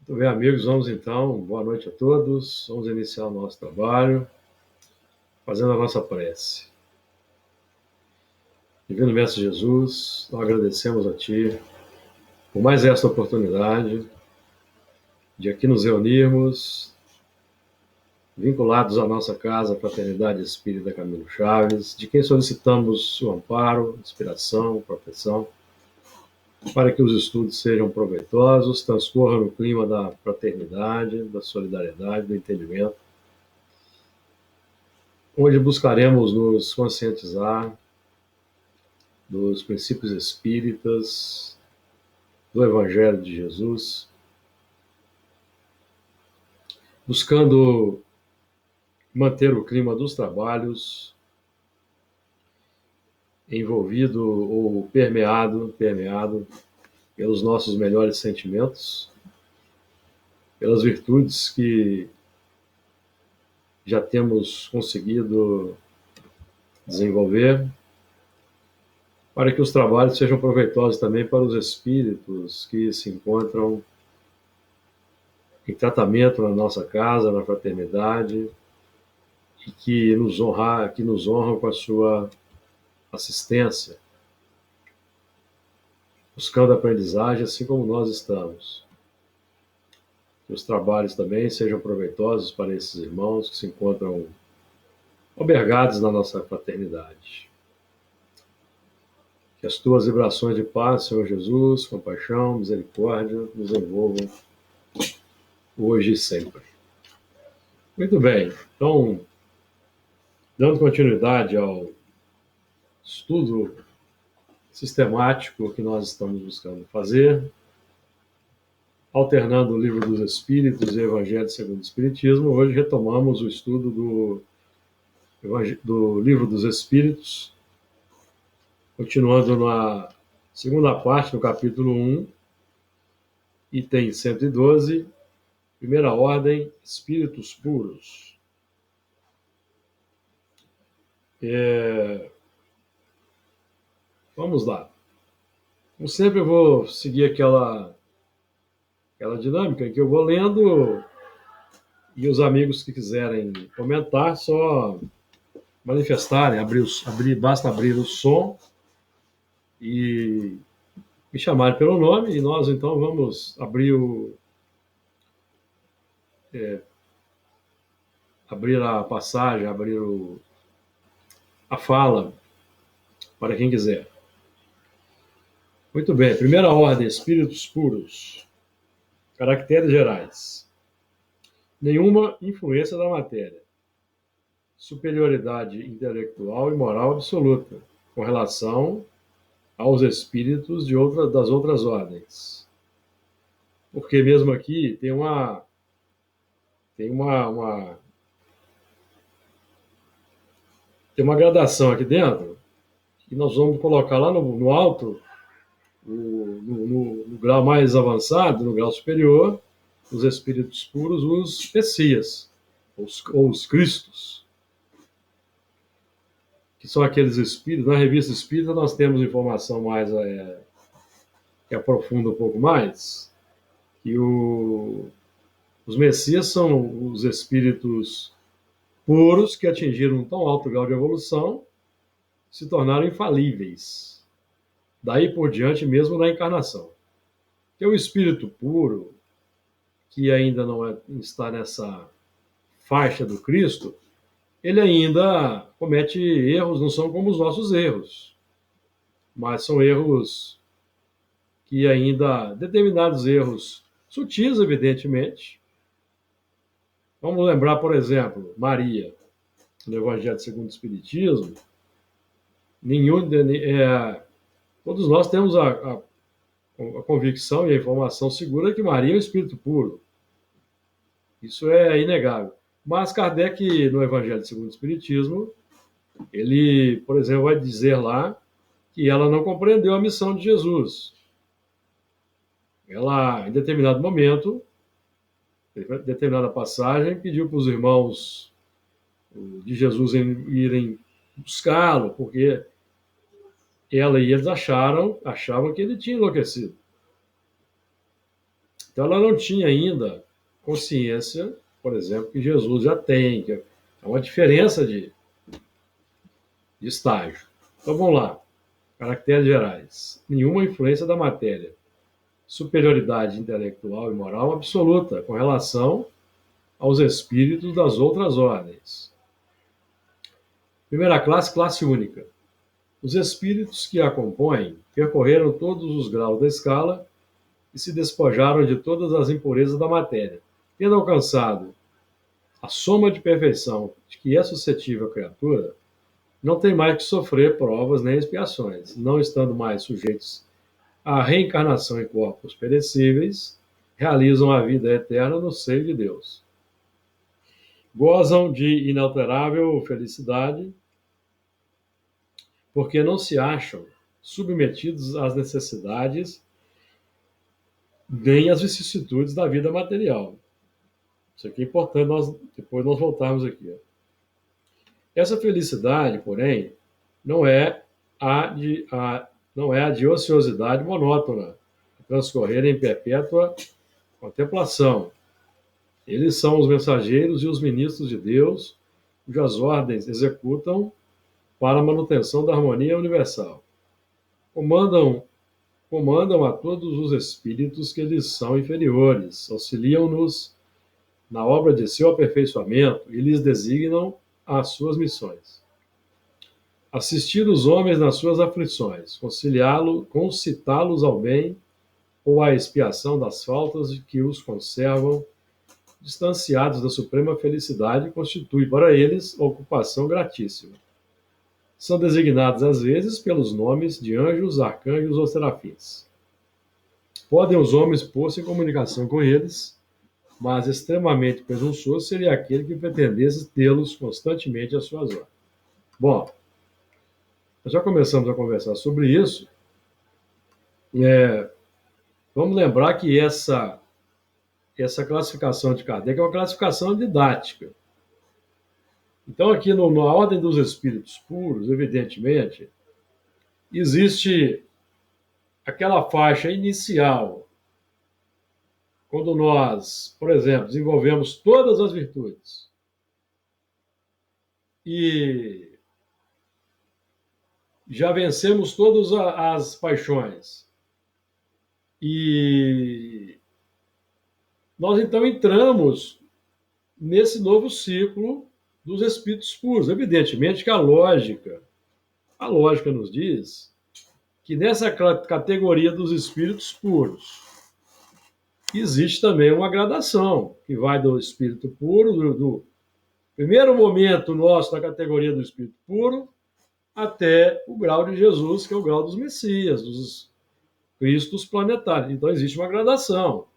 Muito bem, amigos, vamos então, boa noite a todos. Vamos iniciar o nosso trabalho, fazendo a nossa prece. Divino Mestre Jesus, nós agradecemos a Ti por mais esta oportunidade de aqui nos reunirmos, vinculados à nossa casa, a Fraternidade Espírita Camilo Chaves, de quem solicitamos o amparo, inspiração, proteção, para que os estudos sejam proveitosos, transcorram no clima da fraternidade, da solidariedade, do entendimento, onde buscaremos nos conscientizar dos princípios espíritas, do Evangelho de Jesus, buscando manter o clima dos trabalhos envolvido ou permeado pelos nossos melhores sentimentos, pelas virtudes que já temos conseguido desenvolver, para que os trabalhos sejam proveitosos também para os espíritos que se encontram em tratamento na nossa casa, na fraternidade, e que nos honram com a sua assistência, buscando aprendizagem, assim como nós estamos. Que os trabalhos também sejam proveitosos para esses irmãos que se encontram albergados na nossa fraternidade. Que as tuas vibrações de paz, Senhor Jesus, compaixão, misericórdia, nos envolvam hoje e sempre. Muito bem, então, dando continuidade ao estudo sistemático que nós estamos buscando fazer, alternando o Livro dos Espíritos e o Evangelho segundo o Espiritismo, hoje retomamos o estudo do Livro dos Espíritos, continuando na segunda parte, no capítulo 1, item 112, primeira ordem, Espíritos Puros. Vamos lá. Como sempre, eu vou seguir aquela dinâmica em que eu vou lendo e os amigos que quiserem comentar, só manifestarem, basta abrir o som e me chamarem pelo nome, e nós então vamos abrir a passagem, a fala para quem quiser. Muito bem, primeira ordem, espíritos puros. Caracteres gerais. Nenhuma influência da matéria. Superioridade intelectual e moral absoluta, com relação aos espíritos das outras ordens. Porque mesmo aqui tem uma gradação aqui dentro, que nós vamos colocar lá no alto, no grau mais avançado, no grau superior, os espíritos puros, os Messias, ou os Cristos, que são aqueles espíritos. Na revista Espírita nós temos informação mais que aprofunda um pouco mais, que os Messias são os espíritos puros que atingiram um tão alto grau de evolução, se tornaram infalíveis. Daí por diante mesmo na encarnação. Que é o espírito puro, que ainda não está nessa faixa do Cristo, ele ainda comete erros, não são como os nossos erros, mas são erros que ainda, determinados erros sutis, evidentemente. Vamos lembrar, por exemplo, Maria, no Evangelho segundo o Espiritismo. Todos nós temos a convicção e a informação segura que Maria é um espírito puro. Isso é inegável. Mas Kardec, no Evangelho segundo o Espiritismo, ele, por exemplo, vai dizer lá que ela não compreendeu a missão de Jesus. Ela, em determinado momento, em determinada passagem, pediu para os irmãos de Jesus irem buscá-lo, porque ela e eles achavam que ele tinha enlouquecido. Então, ela não tinha ainda consciência, por exemplo, que Jesus já tem, que é uma diferença de estágio. Então, vamos lá. Caracteres gerais. Nenhuma influência da matéria. Superioridade intelectual e moral absoluta com relação aos espíritos das outras ordens. Primeira classe, classe única. Os espíritos que a compõem percorreram todos os graus da escala e se despojaram de todas as impurezas da matéria, tendo alcançado a soma de perfeição de que é suscetível a criatura, não tem mais que sofrer provas nem expiações, não estando mais sujeitos à reencarnação em corpos perecíveis, realizam a vida eterna no seio de Deus. Gozam de inalterável felicidade, porque não se acham submetidos às necessidades nem às vicissitudes da vida material. Isso aqui é importante, depois nós voltarmos aqui. Essa felicidade, porém, não é a de ociosidade monótona, a transcorrer em perpétua contemplação. Eles são os mensageiros e os ministros de Deus, cujas ordens executam para a manutenção da harmonia universal. Comandam a todos os espíritos que lhes são inferiores, auxiliam-nos na obra de seu aperfeiçoamento e lhes designam as suas missões. Assistir os homens nas suas aflições, concitá-los ao bem ou à expiação das faltas que os conservam distanciados da suprema felicidade constitui para eles ocupação gratíssima. São designados às vezes pelos nomes de anjos, arcanjos ou serafins. Podem os homens pôr-se em comunicação com eles, mas extremamente presunçoso seria aquele que pretendesse tê-los constantemente às suas ordens. Bom, nós já começamos a conversar sobre isso. Vamos lembrar que essa classificação de Kardec é uma classificação didática. Então, aqui na ordem dos espíritos puros, evidentemente, existe aquela faixa inicial, quando nós, por exemplo, desenvolvemos todas as virtudes e já vencemos todas as paixões. E nós, então, entramos nesse novo ciclo dos espíritos puros. Evidentemente que a lógica nos diz que nessa categoria dos espíritos puros existe também uma gradação, que vai do espírito puro, do primeiro momento nosso na categoria do espírito puro, até o grau de Jesus, que é o grau dos Messias, dos Cristos planetários. Então existe uma gradação.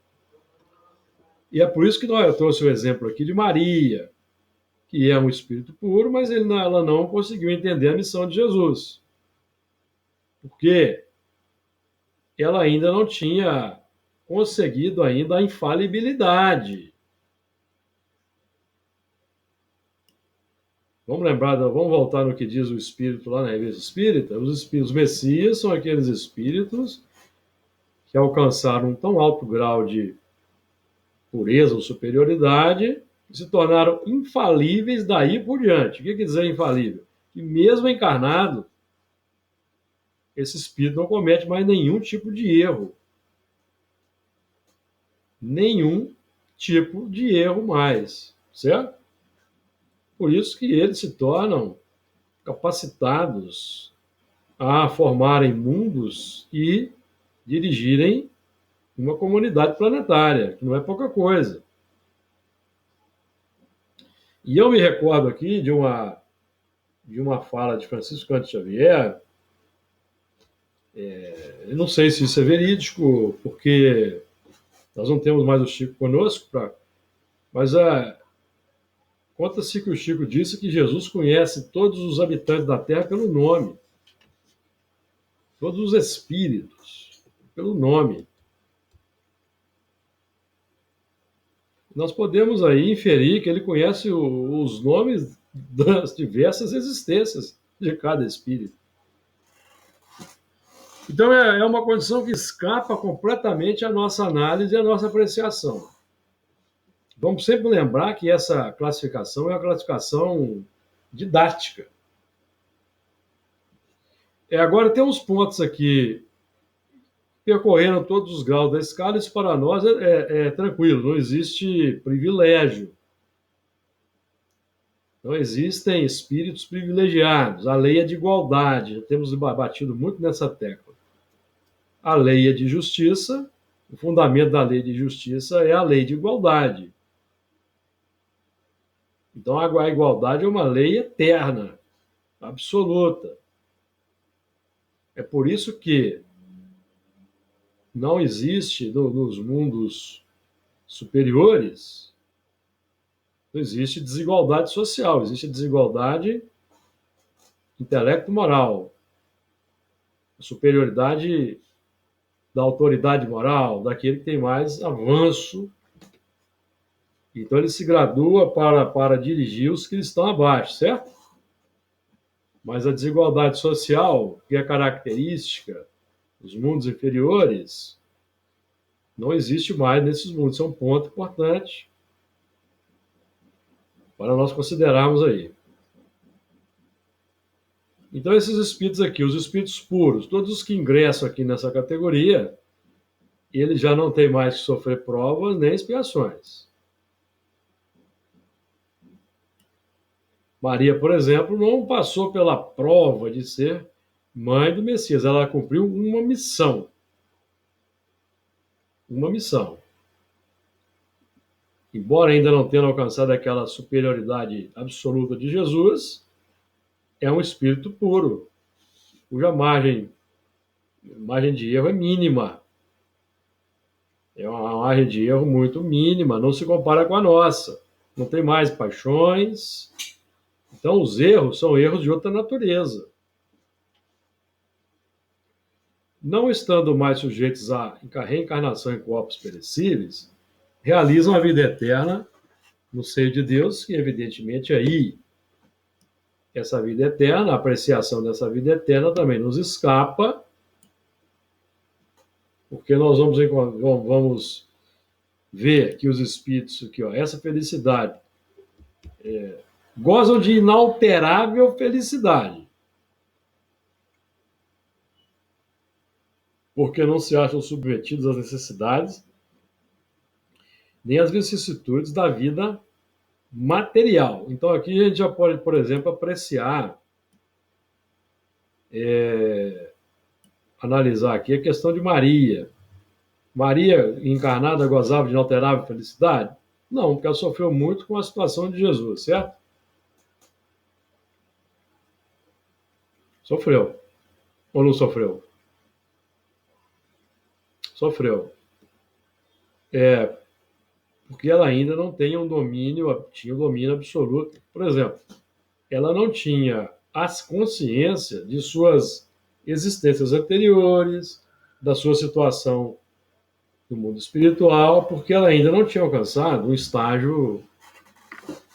E é por isso que eu trouxe o exemplo aqui de Maria, que é um espírito puro, mas ela não conseguiu entender a missão de Jesus. Porque ela ainda não tinha conseguido ainda a infalibilidade. Vamos voltar no que diz o Espírito lá na Revista Espírita. Os Messias são aqueles espíritos que alcançaram um tão alto grau de pureza ou superioridade e se tornaram infalíveis daí por diante. O que quer dizer infalível? Que mesmo encarnado, esse espírito não comete mais nenhum tipo de erro. Nenhum tipo de erro mais, certo? Por isso que eles se tornam capacitados a formarem mundos e dirigirem uma comunidade planetária, que não é pouca coisa. E eu me recordo aqui de uma fala de Francisco Cândido Xavier. Eu não sei se isso é verídico, porque nós não temos mais o Chico conosco, mas conta-se que o Chico disse que Jesus conhece todos os habitantes da Terra pelo nome, todos os espíritos, pelo nome. Nós podemos aí inferir que ele conhece os nomes das diversas existências de cada espírito. Então, é uma condição que escapa completamente à nossa análise e à nossa apreciação. Vamos sempre lembrar que essa classificação é uma classificação didática. Agora, tem uns pontos aqui percorrendo todos os graus da escala, isso para nós é tranquilo, não existe privilégio. Não existem espíritos privilegiados. A lei é de igualdade, já temos batido muito nessa tecla. A lei é de justiça, o fundamento da lei de justiça é a lei de igualdade. Então, a igualdade é uma lei eterna, absoluta. É por isso que não existe nos mundos superiores, não existe desigualdade social, existe desigualdade intelecto-moral, a superioridade da autoridade moral, daquele que tem mais avanço. Então ele se gradua para dirigir os que estão abaixo, certo? Mas a desigualdade social, que é característica dos mundos inferiores, não existe mais nesses mundos. Isso é um ponto importante para nós considerarmos aí. Então, esses espíritos aqui, os espíritos puros, todos os que ingressam aqui nessa categoria, eles já não têm mais que sofrer provas nem expiações. Maria, por exemplo, não passou pela prova de ser mãe do Messias, ela cumpriu uma missão. Uma missão. Embora ainda não tenha alcançado aquela superioridade absoluta de Jesus, é um espírito puro, cuja margem de erro é mínima. É uma margem de erro muito mínima, não se compara com a nossa. Não tem mais paixões. Então, os erros são erros de outra natureza. Não estando mais sujeitos à reencarnação em corpos perecíveis, realizam a vida eterna no seio de Deus, e evidentemente aí essa vida eterna, a apreciação dessa vida eterna também nos escapa, porque nós vamos ver que os espíritos aqui, ó, essa felicidade, gozam de inalterável felicidade, porque não se acham submetidos às necessidades nem às vicissitudes da vida material. Então, aqui a gente já pode, por exemplo, apreciar, analisar aqui a questão de Maria. Maria, encarnada, gozava de inalterável felicidade? Não, porque ela sofreu muito com a situação de Jesus, certo? Sofreu. Ou não sofreu? Sofreu. Porque ela ainda não tem tinha um domínio absoluto. Por exemplo, ela não tinha a consciência de suas existências anteriores, da sua situação no mundo espiritual, porque ela ainda não tinha alcançado um estágio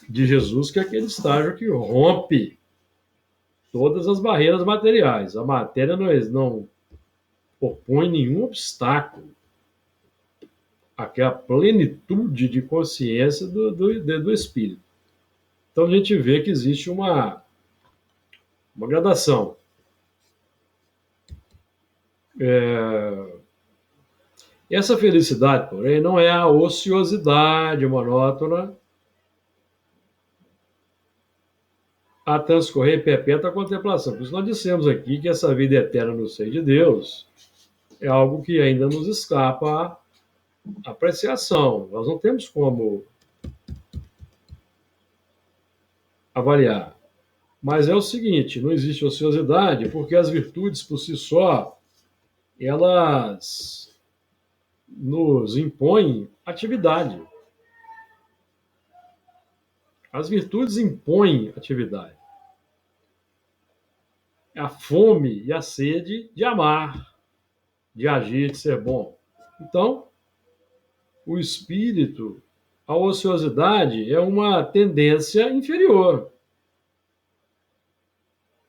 de Jesus, que é aquele estágio que rompe todas as barreiras materiais. A matéria não opõe nenhum obstáculo àquela plenitude de consciência do espírito. Então a gente vê que existe uma gradação. Essa felicidade, porém, não é a ociosidade monótona a transcorrer em perpétua contemplação. Por isso nós dissemos aqui que essa vida eterna no seio de Deus é algo que ainda nos escapa à apreciação. Nós não temos como avaliar. Mas é o seguinte, não existe ociosidade porque as virtudes por si só, elas nos impõem atividade. As virtudes impõem atividade. É a fome e a sede de amar, de agir, de ser bom. Então, o espírito, a ociosidade é uma tendência inferior.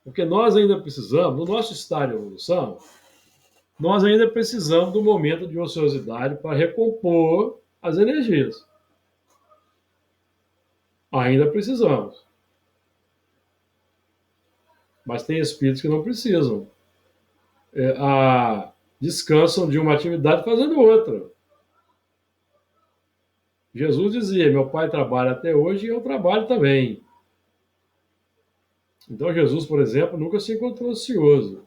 Porque nós ainda precisamos, no nosso estágio de evolução, nós ainda precisamos do momento de ociosidade para recompor as energias. Ainda precisamos. Mas tem espíritos que não precisam. Descansam de uma atividade fazendo outra. Jesus dizia: meu pai trabalha até hoje e eu trabalho também. Então Jesus, por exemplo, nunca se encontrou ocioso.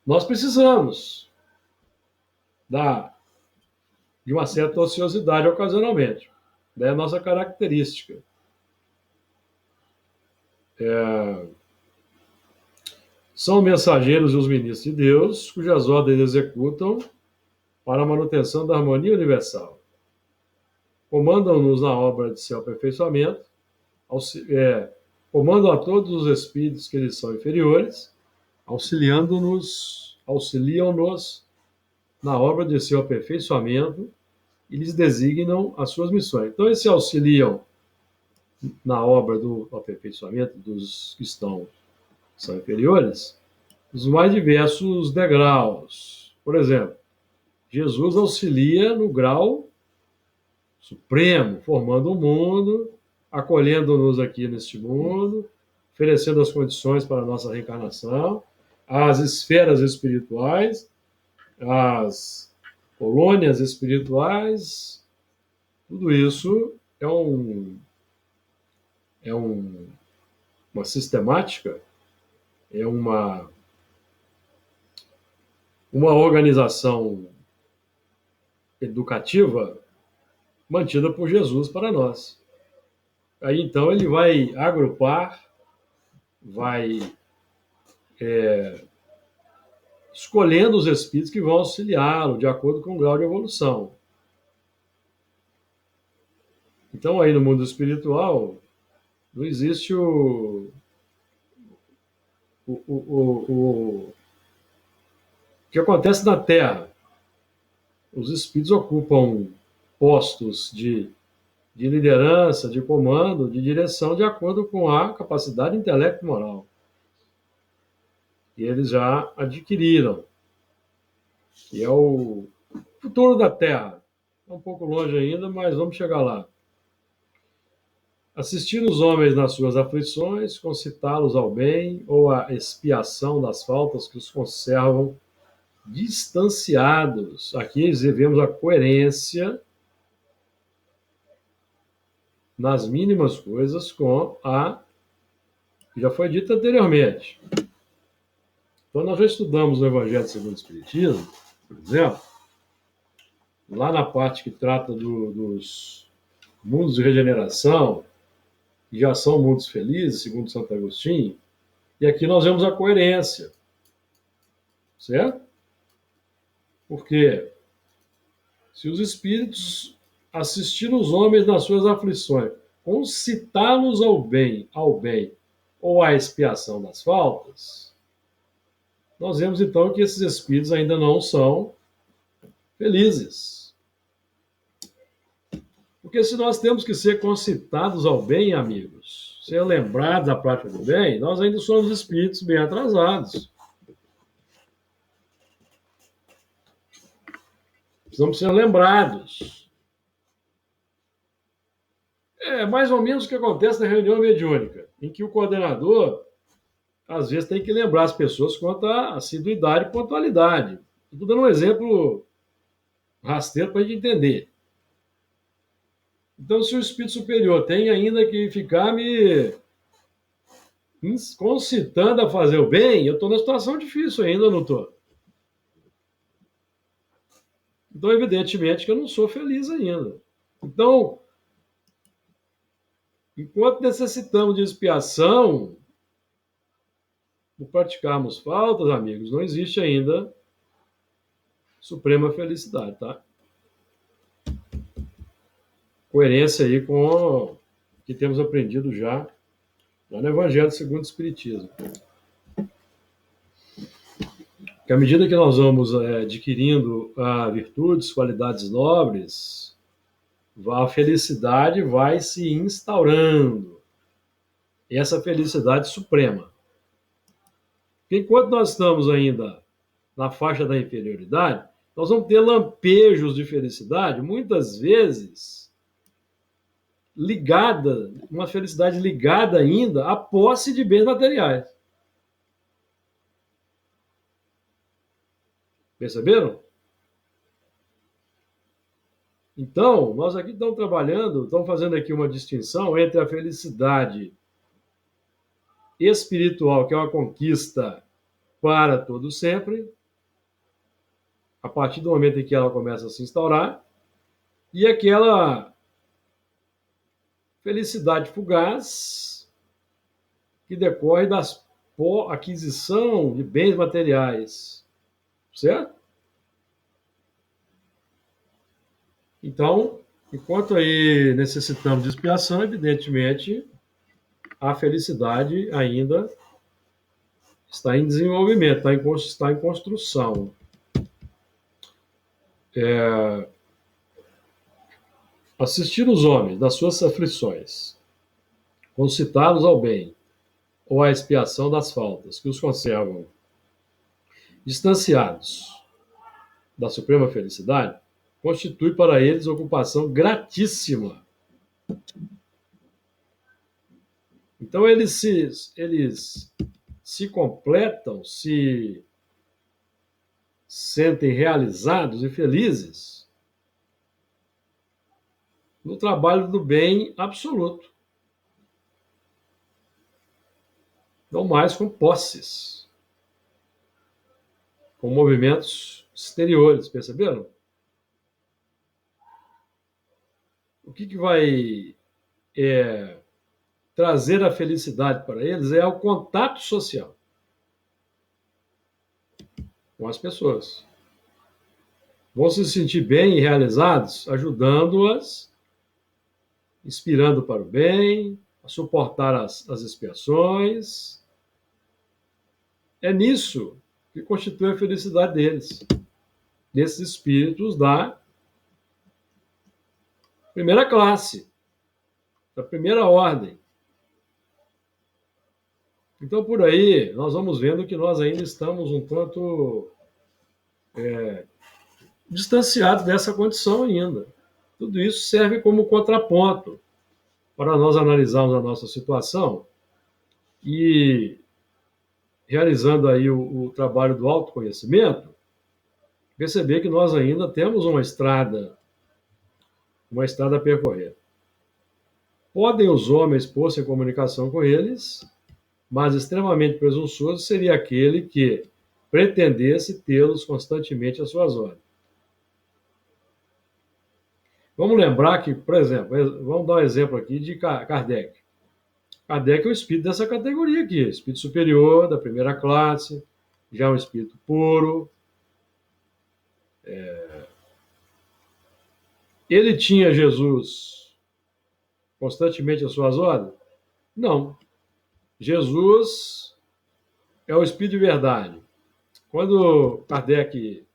Nós precisamos de uma certa ociosidade ocasionalmente. É a nossa característica. São mensageiros e os ministros de Deus, cujas ordens executam para a manutenção da harmonia universal. Comandam-nos na obra de seu aperfeiçoamento, comandam a todos os espíritos que lhes são inferiores, auxiliam-nos na obra de seu aperfeiçoamento e lhes designam as suas missões. Então, eles se auxiliam na obra do aperfeiçoamento dos que são inferiores, os mais diversos degraus. Por exemplo, Jesus auxilia no grau supremo, formando o mundo, acolhendo-nos aqui neste mundo, oferecendo as condições para a nossa reencarnação, as esferas espirituais, as colônias espirituais, tudo isso é uma sistemática, é uma organização educativa mantida por Jesus para nós. Aí então ele vai agrupar, vai escolhendo os espíritos que vão auxiliá-lo de acordo com o grau de evolução. Então aí no mundo espiritual não existe o que acontece na Terra. Os espíritos ocupam postos de liderança, de comando, de direção, de acordo com a capacidade intelecto e moral. E eles já adquiriram. E é o futuro da Terra. É um pouco longe ainda, mas vamos chegar lá. Assistir os homens nas suas aflições, concitá-los ao bem ou à expiação das faltas que os conservam distanciados. Aqui vemos a coerência nas mínimas coisas com a que já foi dita anteriormente. Então, nós já estudamos o Evangelho segundo o Espiritismo, por exemplo, lá na parte que trata dos mundos de regeneração, que já são mundos felizes, segundo Santo Agostinho, e aqui nós vemos a coerência, certo? Porque se os espíritos assistiram os homens nas suas aflições, concitá-los ao bem ou à expiação das faltas, nós vemos então que esses espíritos ainda não são felizes. Porque se nós temos que ser concitados ao bem, amigos, ser lembrados da prática do bem, nós ainda somos espíritos bem atrasados. Precisamos ser lembrados. É mais ou menos o que acontece na reunião mediúnica, em que o coordenador, às vezes, tem que lembrar as pessoas quanto à assiduidade e pontualidade. Estou dando um exemplo rasteiro para a gente entender. Então, se o espírito superior tem ainda que ficar me concitando a fazer o bem, eu estou numa situação difícil ainda, não estou? Então, evidentemente que eu não sou feliz ainda. Então, enquanto necessitamos de expiação, por praticarmos faltas, amigos, não existe ainda suprema felicidade, tá? Coerência aí com o que temos aprendido já lá no Evangelho segundo o Espiritismo. Que à medida que nós vamos adquirindo virtudes, qualidades nobres, a felicidade vai se instaurando. Essa felicidade suprema. Porque enquanto nós estamos ainda na faixa da inferioridade, nós vamos ter lampejos de felicidade, muitas vezes ligada, uma felicidade ligada ainda à posse de bens materiais. Perceberam? Então, nós aqui estamos trabalhando, estamos fazendo aqui uma distinção entre a felicidade espiritual, que é uma conquista para todo sempre, a partir do momento em que ela começa a se instaurar, e aquela felicidade fugaz que decorre da aquisição de bens materiais, certo? Então, enquanto aí necessitamos de expiação, evidentemente, a felicidade ainda está em desenvolvimento, está em construção. Assistir os homens das suas aflições, concitá-los ao bem ou à expiação das faltas que os conservam distanciados da suprema felicidade, constitui para eles ocupação gratíssima. Então eles se completam, se sentem realizados e felizes no trabalho do bem absoluto. Não mais com posses, com movimentos exteriores, perceberam? O que vai trazer a felicidade para eles é o contato social com as pessoas. Vão se sentir bem e realizados, ajudando-as, inspirando para o bem, a suportar as expiações. É nisso que constitui a felicidade deles, desses espíritos da primeira classe, da primeira ordem. Então, por aí, nós vamos vendo que nós ainda estamos um tanto distanciados dessa condição ainda. Tudo isso serve como contraponto para nós analisarmos a nossa situação e, realizando aí o trabalho do autoconhecimento, perceber que nós ainda temos uma estrada a percorrer. Podem os homens pôr-se em comunicação com eles, mas extremamente presunçoso seria aquele que pretendesse tê-los constantemente às suas ordens. Vamos lembrar que, por exemplo, vamos dar um exemplo aqui de Kardec. Kardec é o espírito dessa categoria aqui, espírito superior, da primeira classe, já um espírito puro. Ele tinha Jesus constantemente às suas ordens? Não. Jesus é o espírito de verdade. Quando Kardec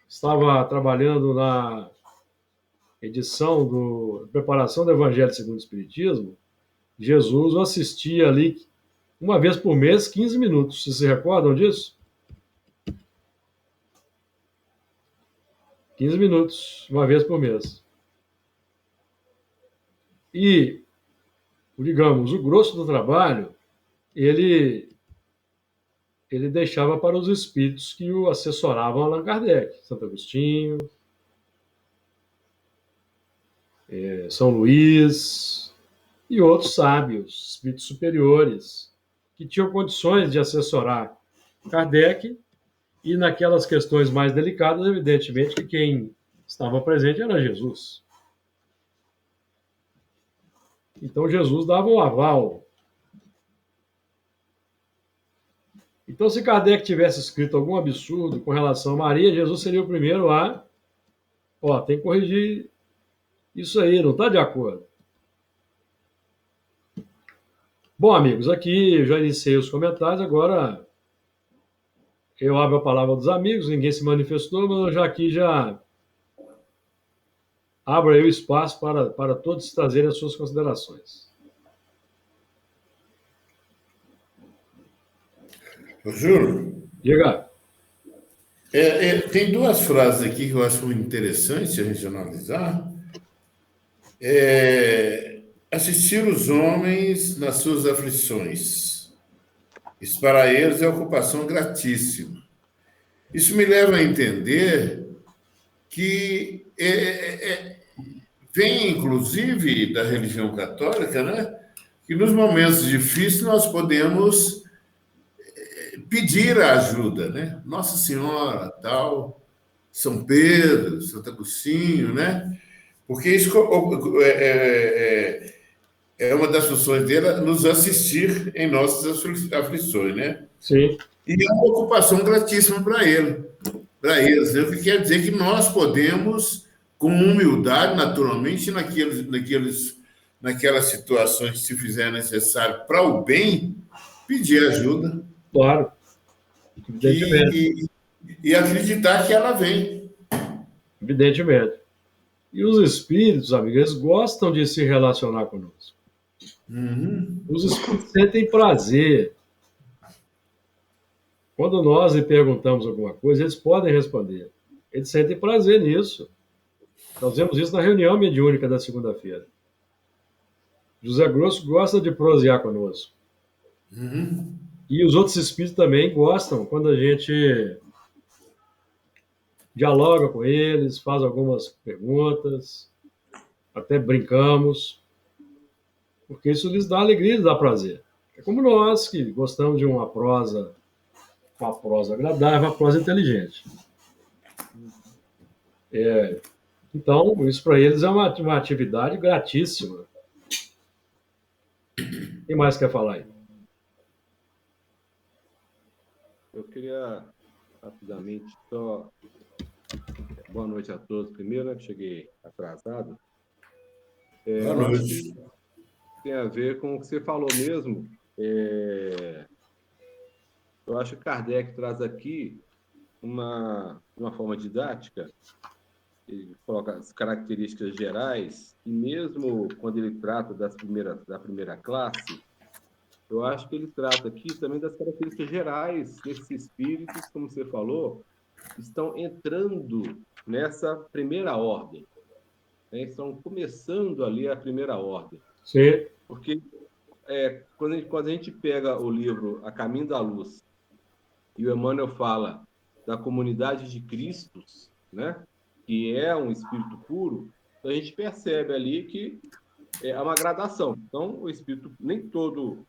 estava trabalhando na preparação do Evangelho segundo o Espiritismo, Jesus o assistia ali uma vez por mês, 15 minutos. Vocês se recordam disso? 15 minutos, uma vez por mês. E, digamos, o grosso do trabalho, ele deixava para os espíritos que o assessoravam Allan Kardec, Santo Agostinho, São Luís e outros sábios, espíritos superiores, que tinham condições de assessorar Kardec, e naquelas questões mais delicadas, evidentemente que quem estava presente era Jesus. Então Jesus dava um aval. Então, se Kardec tivesse escrito algum absurdo com relação a Maria, Jesus seria o primeiro a... tem que corrigir isso aí, não está de acordo. Bom, amigos, aqui eu já iniciei os comentários, agora eu abro a palavra dos amigos, ninguém se manifestou, mas eu já abro aí o espaço para todos trazerem as suas considerações. Júlio, Diga. Tem duas frases aqui que eu acho interessante a gente analisar. Assistir os homens nas suas aflições. Isso para eles é ocupação gratíssima. Isso me leva a entender que vem, inclusive, da religião católica, né? Que nos momentos difíceis nós podemos pedir a ajuda, né? Nossa Senhora, tal, São Pedro, Santo Agostinho, né? Porque isso é uma das funções dele, nos assistir em nossas aflições, né? Sim, E é uma ocupação gratíssima para eles. O que quer dizer que nós podemos, com humildade, naturalmente, naquelas situações que se fizer necessário para o bem, pedir ajuda claro, evidentemente, e acreditar que ela vem. evidentemente. E os espíritos, amigos, eles gostam de se relacionar conosco. Uhum. Os espíritos sentem prazer. Quando nós lhe perguntamos alguma coisa, eles podem responder. Eles sentem prazer nisso. Nós vemos isso na reunião mediúnica da segunda-feira. José Grosso gosta de prosear conosco. Uhum. E os outros espíritos também gostam quando a gente dialoga com eles, faz algumas perguntas, até brincamos, porque isso lhes dá alegria, lhes dá prazer. É como nós que gostamos de uma prosa agradável, uma prosa inteligente. Então, isso para eles é uma atividade gratíssima. Quem mais quer falar aí? Eu queria rapidamente só. Boa noite a todos primeiro, né? Que cheguei atrasado. Boa Eu acho que noite. tem a ver com o que você falou mesmo. Eu acho que Kardec traz aqui uma forma didática, ele coloca as características gerais, e mesmo quando ele trata da primeira classe, eu acho que ele trata aqui também das características gerais desses espíritos, como você falou, estão entrando nessa primeira ordem, né? Estão começando ali a primeira ordem. Sim, Porque quando a gente pega o livro A Caminho da Luz e o Emmanuel fala da comunidade de Cristos, né, que é um espírito puro, a gente percebe ali que é uma gradação. Então, o espírito, nem todo,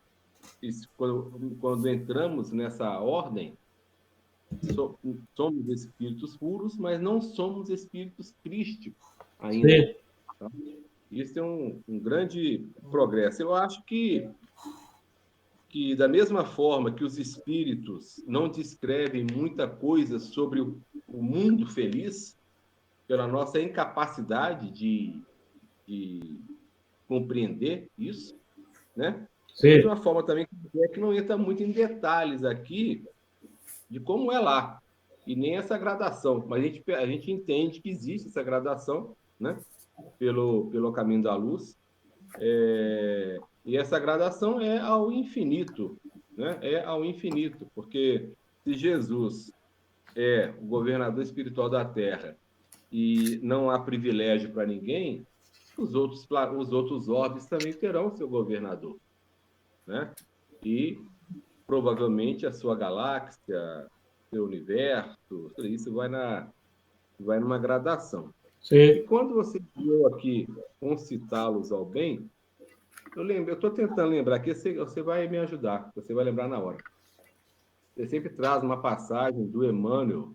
quando entramos nessa ordem, somos espíritos puros, mas não somos espíritos crísticos ainda. sim, Tá? Isso é um grande progresso. Eu acho que, da mesma forma que os espíritos não descrevem muita coisa sobre o mundo feliz, pela nossa incapacidade de compreender isso, né? Da sim, mesma forma também que não entra muito em detalhes aqui de como é lá, e nem essa gradação, mas a gente entende que existe essa gradação, né? Pelo caminho da luz, e essa gradação é ao infinito, né? É ao infinito, porque se Jesus é o governador espiritual da Terra e não há privilégio para ninguém, os outros orbes também terão seu governador, né? E provavelmente a sua galáxia, seu universo, tudo isso vai numa gradação. E sim. quando você viu aqui concitá-los ao bem, eu estou tentando lembrar aqui, você vai me ajudar, você vai lembrar na hora. Você sempre traz uma passagem do Emmanuel,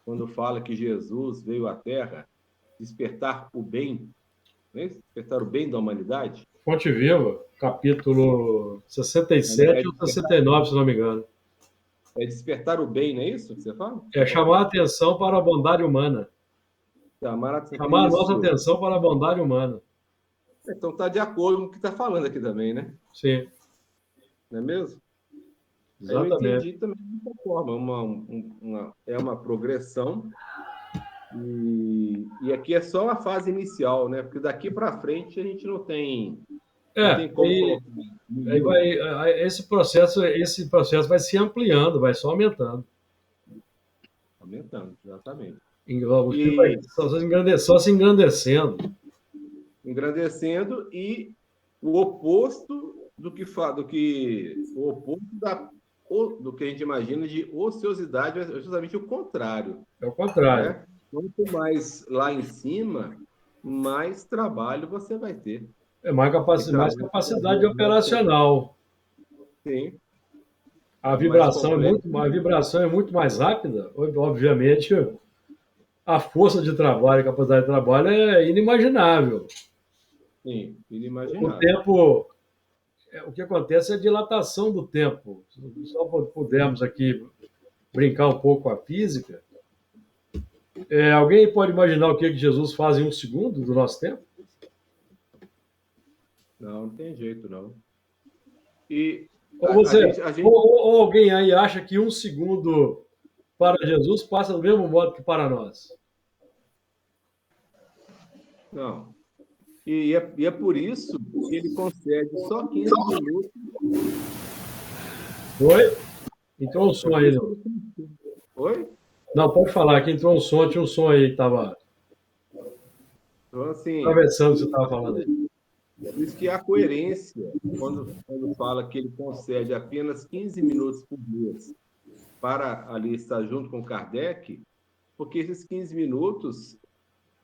quando fala que Jesus veio à Terra despertar o bem, né? Despertar o bem da humanidade. Fonte Viva, capítulo É 67 ou 69, se não me engano. despertar o bem, não é isso que você fala? É Qual que chamar a é? atenção para a bondade humana. Chamar a nossa Isso. atenção para a bondade humana. Então está de acordo com o que está falando aqui também, né? Sim, Não é mesmo? Aí eu exatamente. entendi também dessa forma, é uma progressão e aqui é só a fase inicial, né? Porque daqui para frente a gente não tem como Aí, colocar no livro. esse processo vai se ampliando, vai só aumentando. Aumentando, exatamente. Só se engrandecendo. Engrandecendo, e o oposto do que a gente imagina de ociosidade é justamente o contrário, É o contrário. né? Quanto mais lá em cima, mais trabalho você vai ter. É mais capacidade operacional. Sim. A Mais vibração complexo. a vibração é muito mais rápida. Obviamente, a força de trabalho, a capacidade de trabalho é inimaginável. Sim, O inimaginável. tempo, o que acontece é a dilatação do tempo. Só pudermos aqui brincar um pouco com a física. Alguém pode imaginar o que Jesus faz em um segundo do nosso tempo? Não, não tem jeito, não. E ou alguém aí acha que um segundo para Jesus passa do mesmo modo que para nós? Não. E é por isso que ele concede só 15 minutos. Oi? Entrou um som aí, não? Oi? Não, pode falar, que entrou um som, tinha um som aí que estava Então, assim, atravessando o que você estava falando aí. por isso que a coerência, quando fala que ele concede apenas 15 minutos por mês para ali estar junto com Kardec, porque esses 15 minutos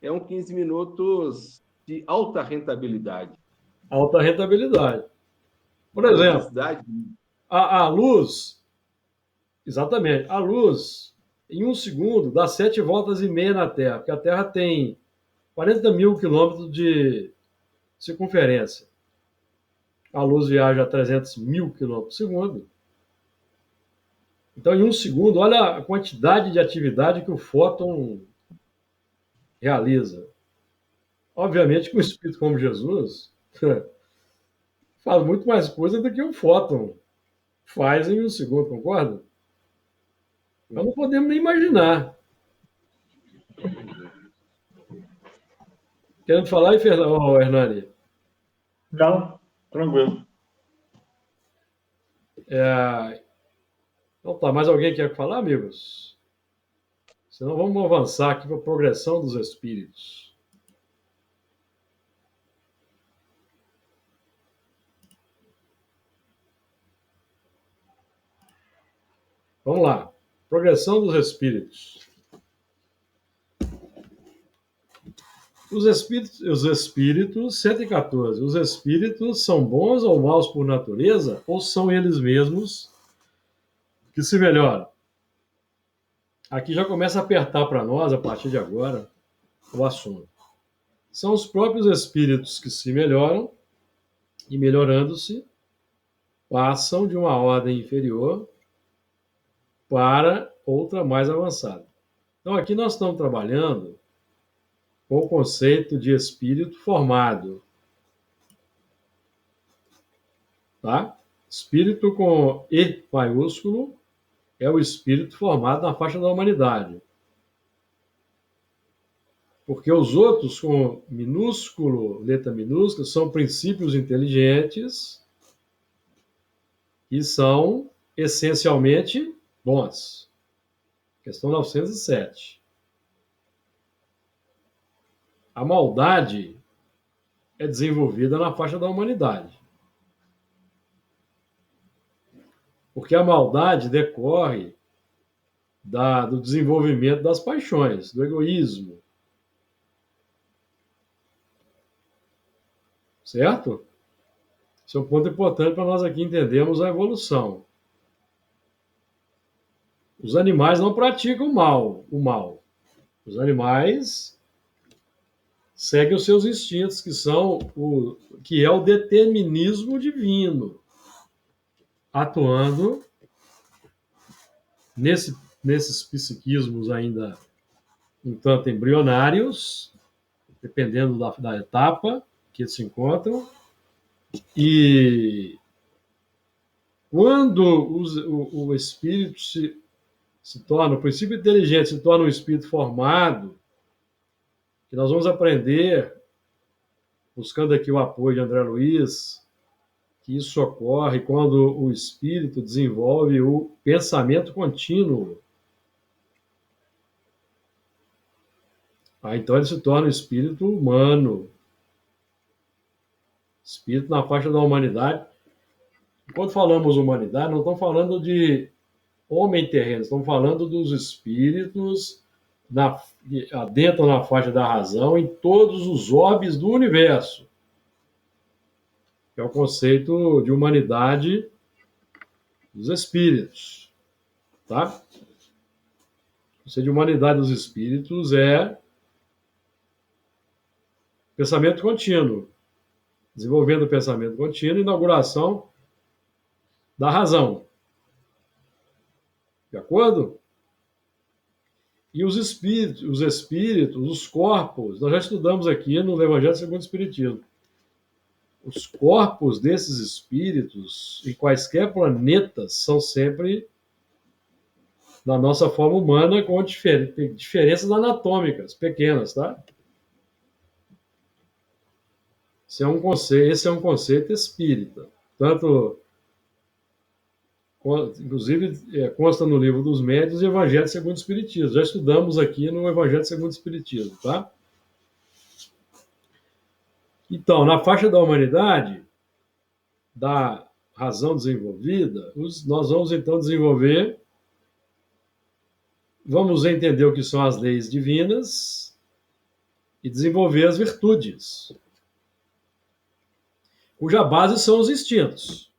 é um 15 minutos de alta rentabilidade. Alta rentabilidade. Por exemplo, a luz, exatamente, a luz, em um segundo, dá 7 voltas e meia na Terra, porque a Terra tem 40 mil quilômetros de circunferência. A luz viaja a 300 mil quilômetros por segundo. Então, em um segundo, olha a quantidade de atividade que o fóton realiza. Obviamente que um espírito como Jesus faz muito mais coisa do que um fóton faz em um segundo, concorda? Nós não podemos nem imaginar. Querendo falar aí, Hernani? Não, tranquilo. Então tá, mais alguém quer falar, amigos? Senão vamos avançar aqui para a progressão dos espíritos. Vamos lá. Progressão dos espíritos. Os espíritos, 114. Os espíritos são bons ou maus por natureza, ou são eles mesmos que se melhoram? Aqui já começa a apertar para nós, a partir de agora, o assunto. São os próprios espíritos que se melhoram e, melhorando-se, passam de uma ordem inferior para outra mais avançada. Então, aqui nós estamos trabalhando com o conceito de espírito formado. Tá? Espírito com E maiúsculo é o espírito formado na faixa da humanidade. Porque os outros com minúsculo, letra minúscula, são princípios inteligentes e são essencialmente bons. Questão 907. A maldade é desenvolvida na faixa da humanidade. Porque a maldade decorre do desenvolvimento das paixões, do egoísmo. Certo? Esse é um ponto importante para nós aqui entendermos a evolução. Os animais não praticam o mal. Os animais seguem os seus instintos, que é o determinismo divino, atuando nesses psiquismos ainda um tanto embrionários, dependendo da etapa que eles se encontram. E quando o espírito se torna, o princípio inteligente se torna um espírito formado, que nós vamos aprender, buscando aqui o apoio de André Luiz, que isso ocorre quando o espírito desenvolve o pensamento contínuo. Então ele se torna um espírito humano. Espírito na faixa da humanidade. Quando falamos humanidade, não estamos falando de homem terreno, estamos falando dos espíritos que adentram na faixa da razão em todos os orbes do universo. Que é o conceito de humanidade dos espíritos. Tá? O conceito de humanidade dos espíritos é pensamento contínuo. Desenvolvendo o pensamento contínuo, inauguração da razão. De acordo? E os espíritos, os corpos, nós já estudamos aqui no Evangelho segundo o Espiritismo. Os corpos desses espíritos, em quaisquer planetas, são sempre na nossa forma humana, com diferenças anatômicas pequenas, tá? Esse é um conceito espírita. Tanto, inclusive, consta no livro dos Médiuns e Evangelho segundo o Espiritismo. Já estudamos aqui no Evangelho segundo o Espiritismo, tá? Então, na faixa da humanidade, da razão desenvolvida, nós vamos então vamos entender o que são as leis divinas e desenvolver as virtudes, cuja base são os instintos,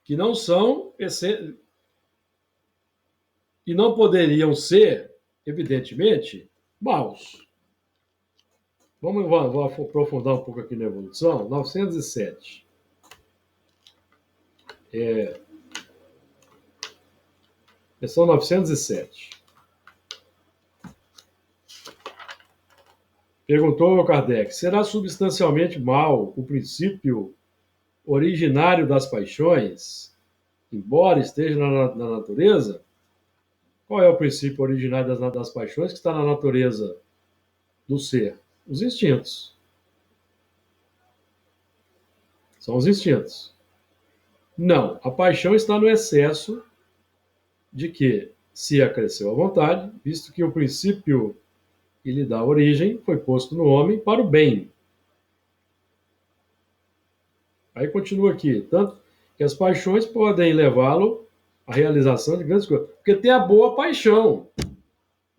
que não são e não poderiam ser, evidentemente, maus. Vou aprofundar um pouco aqui na evolução. 907. Questão 907. Perguntou Kardec: será substancialmente mal o princípio originário das paixões, embora esteja na natureza? Qual é o princípio originário das paixões que está na natureza do ser? Os instintos. São os instintos. Não, a paixão está no excesso de que se acresceu à vontade, visto que o princípio que lhe dá origem foi posto no homem para o bem. Aí continua aqui, tanto que as paixões podem levá-lo à realização de grandes coisas. Porque tem a boa paixão.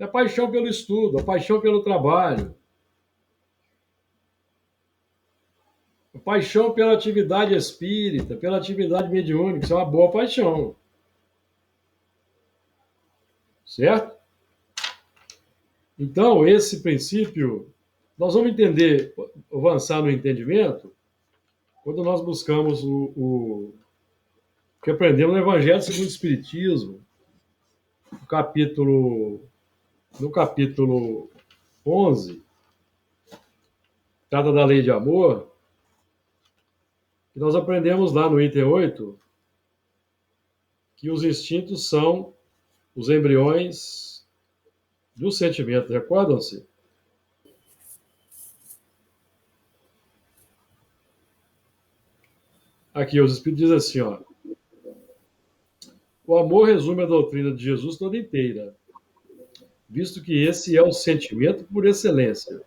A paixão pelo estudo, a paixão pelo trabalho, a paixão pela atividade espírita, pela atividade mediúnica, isso é uma boa paixão. Certo? Então, esse princípio, nós vamos entender, avançar no entendimento, quando nós buscamos o que aprendemos no Evangelho segundo o Espiritismo, no capítulo 11, trata da lei de amor, que nós aprendemos lá no item 8, que os instintos são os embriões do sentimento, recordam-se? Aqui, os Espíritos dizem assim, ó: o amor resume a doutrina de Jesus toda inteira, visto que esse é o sentimento por excelência.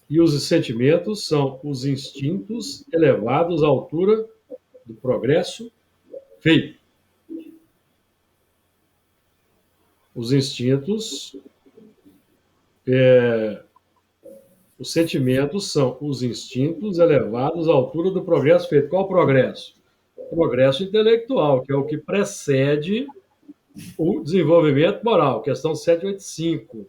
E os sentimentos são os instintos elevados à altura do progresso feito. Os instintos, os sentimentos são os instintos elevados à altura do progresso feito. Qual o progresso? O progresso intelectual, que é o que precede o desenvolvimento moral, questão 785.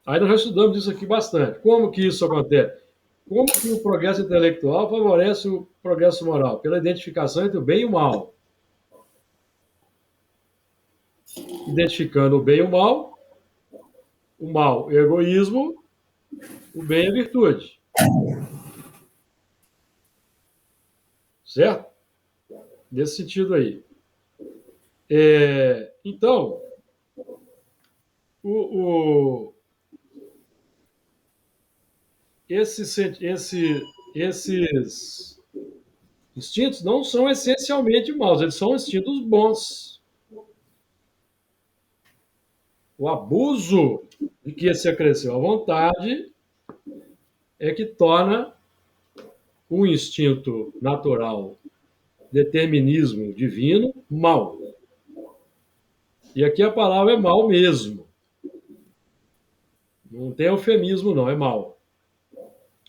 Aí nós já estudamos isso aqui bastante. Como que isso acontece? Como que o progresso intelectual favorece o progresso moral? Pela identificação entre o bem e o mal. Identificando o bem e o mal é egoísmo, o bem é virtude. Certo? Nesse sentido aí. Então, esses instintos não são essencialmente maus, eles são instintos bons. O abuso de que se acresceu à vontade é que torna o instinto natural, determinismo divino, mal. E aqui a palavra é mal mesmo. Não tem eufemismo, não, é mal.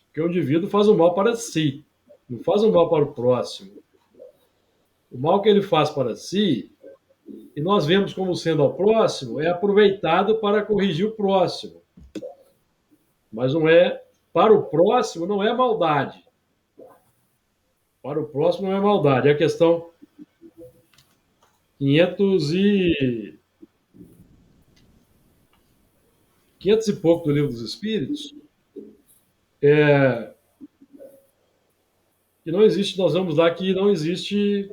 Porque o indivíduo faz o mal para si, não faz o mal para o próximo. O mal que ele faz para si, e nós vemos como sendo ao próximo, é aproveitado para corrigir o próximo. Mas não é, para o próximo, não é maldade. Para o próximo não é maldade. É a questão 500 e pouco do Livro dos Espíritos, que não existe, nós vamos lá que não existe,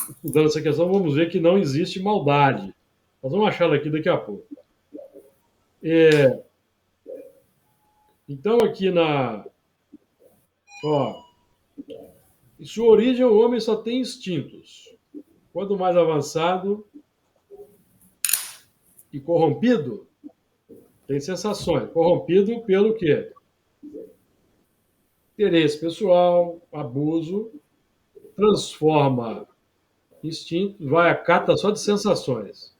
estudando essa questão, vamos ver que não existe maldade. Nós vamos achar ela aqui daqui a pouco. Então, aqui em sua origem, o homem só tem instintos. Quanto mais avançado e corrompido, tem sensações. Corrompido pelo quê? Interesse pessoal, abuso, transforma instinto, vai a cata só de sensações.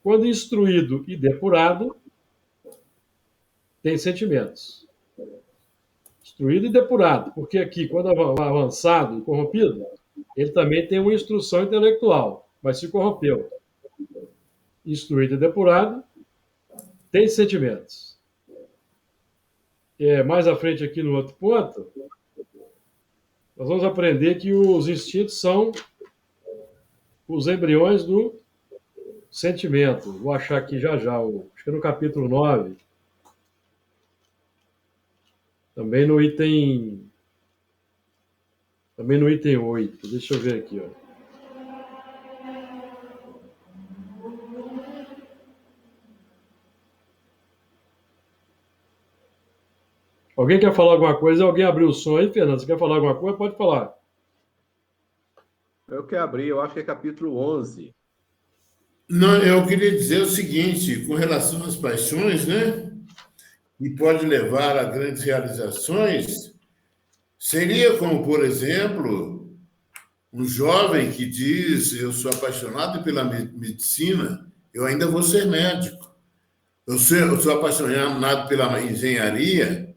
Quando instruído e depurado, tem sentimentos. Instruído e depurado, porque aqui, quando avançado e corrompido, ele também tem uma instrução intelectual, mas se corrompeu. Instruído e depurado, tem sentimentos. Mais à frente aqui no outro ponto, nós vamos aprender que os instintos são os embriões do sentimento. Vou achar aqui já, acho que é no capítulo 9, também no item 8. Deixa eu ver aqui, ó. Alguém quer falar alguma coisa? Alguém abriu o som aí, Fernando? Você quer falar alguma coisa? Pode falar. Eu que abri, eu acho que é capítulo 11. Não, eu queria dizer o seguinte, com relação às paixões, né? E pode levar a grandes realizações, seria como, por exemplo, um jovem que diz: eu sou apaixonado pela medicina, eu ainda vou ser médico. Eu sou apaixonado pela engenharia.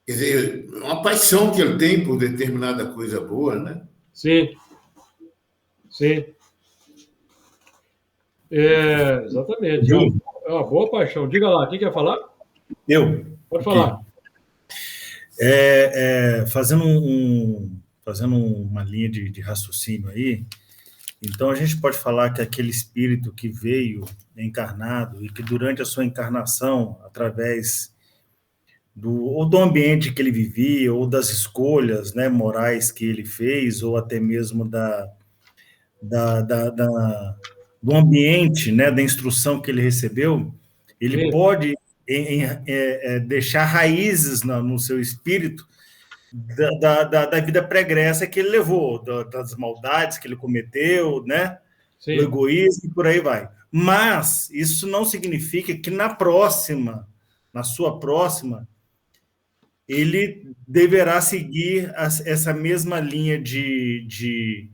Quer dizer, uma paixão que ele tem por determinada coisa boa, né? Sim. Exatamente. É uma boa paixão. Diga lá, quem quer falar? Eu. Pode falar. Fazendo uma linha de raciocínio aí, então a gente pode falar que aquele espírito que veio encarnado e que durante a sua encarnação, através ou do ambiente que ele vivia, ou das escolhas, né, morais que ele fez, ou até mesmo do ambiente, né, da instrução que ele recebeu, ele Sim. pode deixar raízes no seu espírito da vida pregressa que ele levou, das maldades que ele cometeu, né, Sim. do egoísmo e por aí vai. Mas isso não significa que na sua próxima, ele deverá seguir essa mesma linha de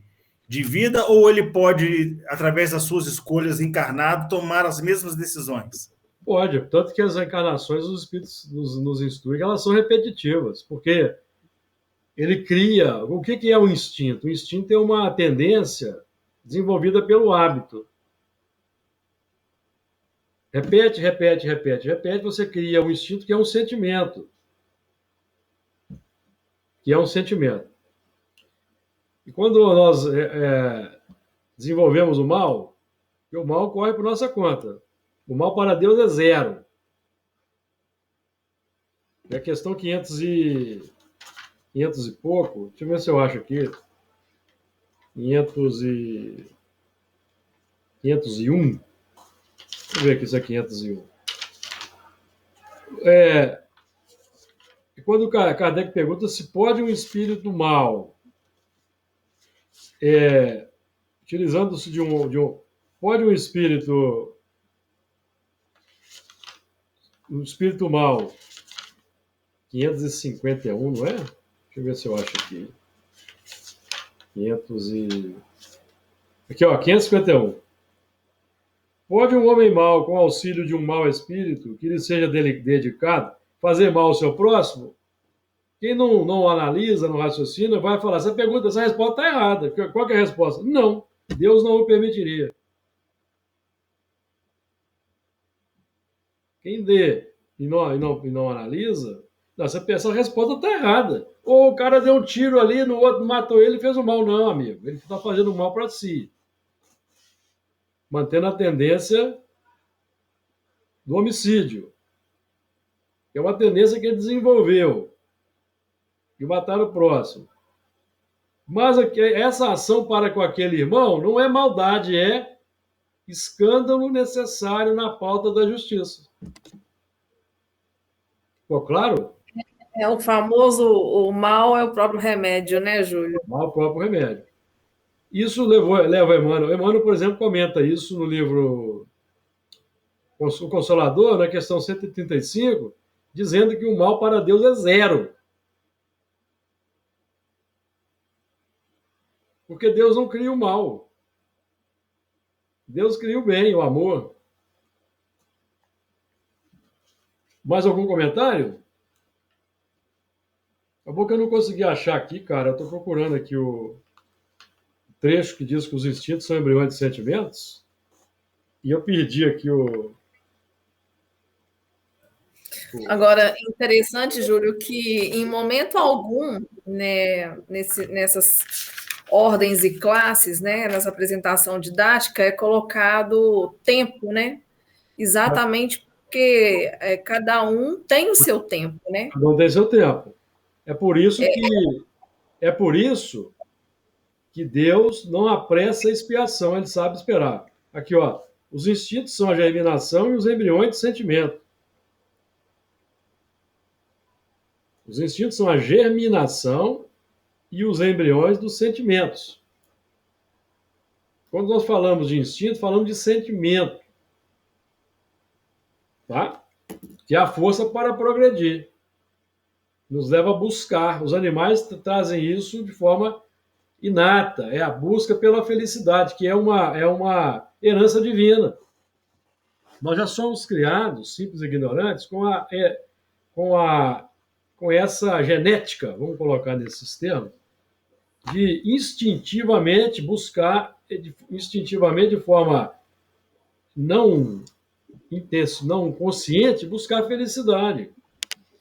vida, ou ele pode, através das suas escolhas encarnado, tomar as mesmas decisões? Pode, tanto que as encarnações dos espíritos nos instruem que elas são repetitivas, porque ele cria... O que é o instinto? O instinto é uma tendência desenvolvida pelo hábito. Repete, você cria um instinto que é um sentimento. E quando nós desenvolvemos o mal corre por nossa conta. O mal para Deus é 0. É a questão 500 e pouco. Deixa eu ver se eu acho aqui. 501. Deixa eu ver aqui se é 501. Quando o Kardec pergunta se pode um espírito mal, utilizando-se pode um espírito o espírito mal, 551, não é? Deixa eu ver se eu acho aqui. 500 e... Aqui, ó, 551. Pode um homem mau, com auxílio de um mau espírito, que lhe seja dedicado, fazer mal ao seu próximo? Quem não analisa, não raciocina, vai falar, essa resposta está errada. Qual que é a resposta? Não, Deus não o permitiria. Quem lê e não analisa, essa resposta está errada. Ou o cara deu um tiro ali, no outro matou ele e fez o mal. Não, amigo, ele está fazendo mal para si. Mantendo a tendência do homicídio. Que é uma tendência que ele desenvolveu. De matar o próximo. Mas essa ação para com aquele irmão não é maldade, é escândalo necessário na pauta da justiça. Ficou claro? É o famoso, o mal é o próprio remédio, né, Júlio? O mal é o próprio remédio. Isso leva Emmanuel. Emmanuel, por exemplo, comenta isso no livro O Consolador, na questão 135, dizendo que o mal para Deus é zero. Porque Deus não cria o mal. Deus cria o bem, o amor. Mais algum comentário? Acabou que eu não consegui achar aqui, cara. Eu estou procurando aqui o trecho que diz que os instintos são embriões de sentimentos. E eu perdi aqui Agora, interessante, Júlio, que em momento algum, né, nessas ordens e classes, né, nessa apresentação didática, é colocado tempo, né? Exatamente porque cada um tem o seu tempo, né? Não tem seu tempo. É por isso que Deus não apressa a expiação, ele sabe esperar. Aqui, ó, os instintos são a germinação e os embriões de sentimento. Os instintos são a germinação e os embriões dos sentimentos. Quando nós falamos de instinto, falamos de sentimento. Tá? Que é a força para progredir. Nos leva a buscar. Os animais trazem isso de forma inata. É a busca pela felicidade, que é uma herança divina. Nós já somos criados, simples e ignorantes, com essa genética, vamos colocar nesses termos, de instintivamente buscar, instintivamente de forma não intenso, não consciente, buscar a felicidade.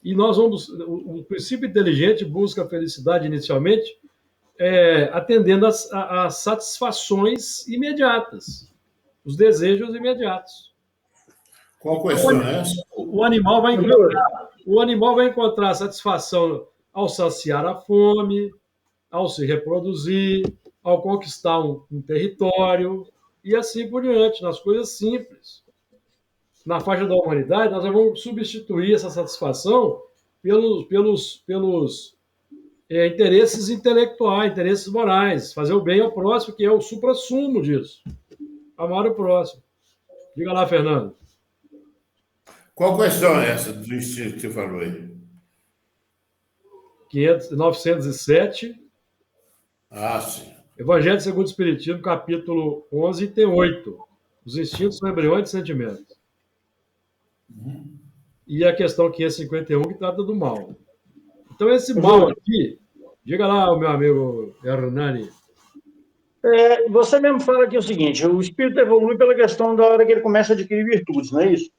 E nós vamos, o princípio inteligente busca a felicidade inicialmente, atendendo às satisfações imediatas, os desejos imediatos. Qual questão é essa? O animal vai encontrar satisfação ao saciar a fome, ao se reproduzir, ao conquistar um território, e assim por diante, nas coisas simples. Na faixa da humanidade, nós vamos substituir essa satisfação pelos interesses intelectuais, interesses morais, fazer o bem ao próximo, que é o suprassumo disso. Amar o próximo. Diga lá, Fernando. Qual questão é essa do instinto que você falou aí? 907. Ah, sim. Evangelho segundo o Espiritismo, capítulo 11, item 8. Os instintos são embriões de sentimentos. E a questão 551, que trata do mal. Então, esse mal aqui, diga lá, o meu amigo Hernani. Você mesmo fala aqui o seguinte: o espírito evolui pela questão da hora que ele começa a adquirir virtudes, não é isso?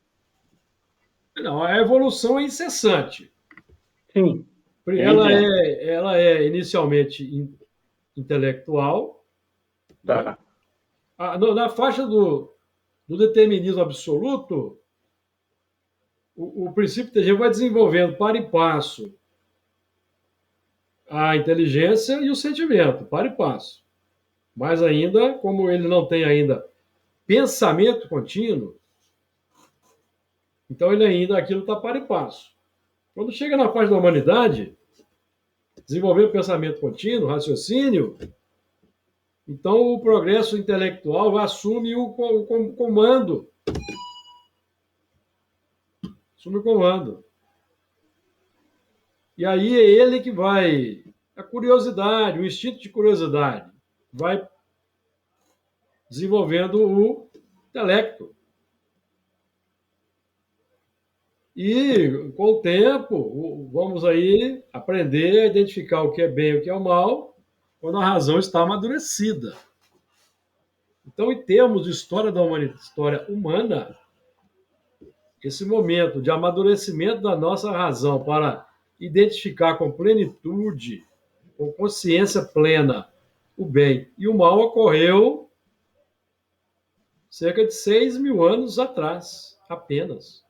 Não, a evolução é incessante. Sim. Ela é inicialmente intelectual. Tá. Na faixa do determinismo absoluto, o princípio inteligente vai desenvolvendo para e passo a inteligência e o sentimento, para e passo. Mas ainda, como ele não tem ainda pensamento contínuo, então aquilo está para e passo. Quando chega na fase da humanidade, desenvolver pensamento contínuo, raciocínio, então o progresso intelectual assume o comando assume o comando. E aí é ele que vai, a curiosidade, o instinto de curiosidade, vai desenvolvendo o intelecto. E, com o tempo, vamos aí aprender a identificar o que é bem e o que é o mal, quando a razão está amadurecida. Então, em termos de história da humanidade, história humana, esse momento de amadurecimento da nossa razão para identificar com plenitude, com consciência plena, o bem e o mal ocorreu cerca de 6.000 anos atrás, apenas.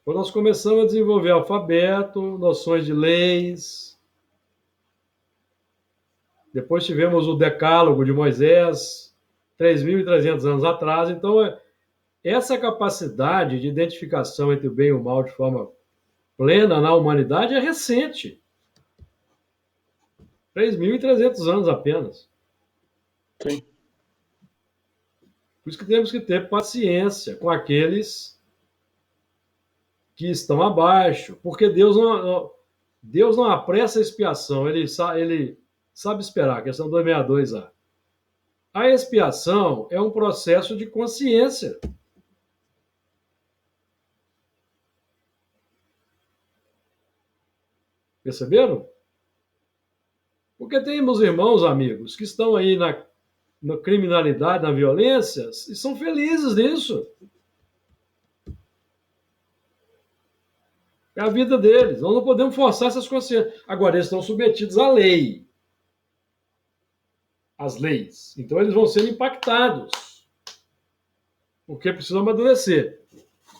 Quando nós começamos a desenvolver alfabeto, noções de leis, depois tivemos o Decálogo de Moisés, 3.300 anos atrás. Então, essa capacidade de identificação entre o bem e o mal de forma plena na humanidade é recente. 3.300 anos apenas. Sim. Por isso que temos que ter paciência com aqueles que estão abaixo, porque Deus não apressa a expiação, ele sabe esperar, questão 262A. A expiação é um processo de consciência. Perceberam? Porque temos irmãos, amigos, que estão aí na criminalidade, na violência, e são felizes nisso. É a vida deles. Nós não podemos forçar essas consciências. Agora, eles estão submetidos à lei. Às leis. Então, eles vão ser impactados. Porque precisam amadurecer.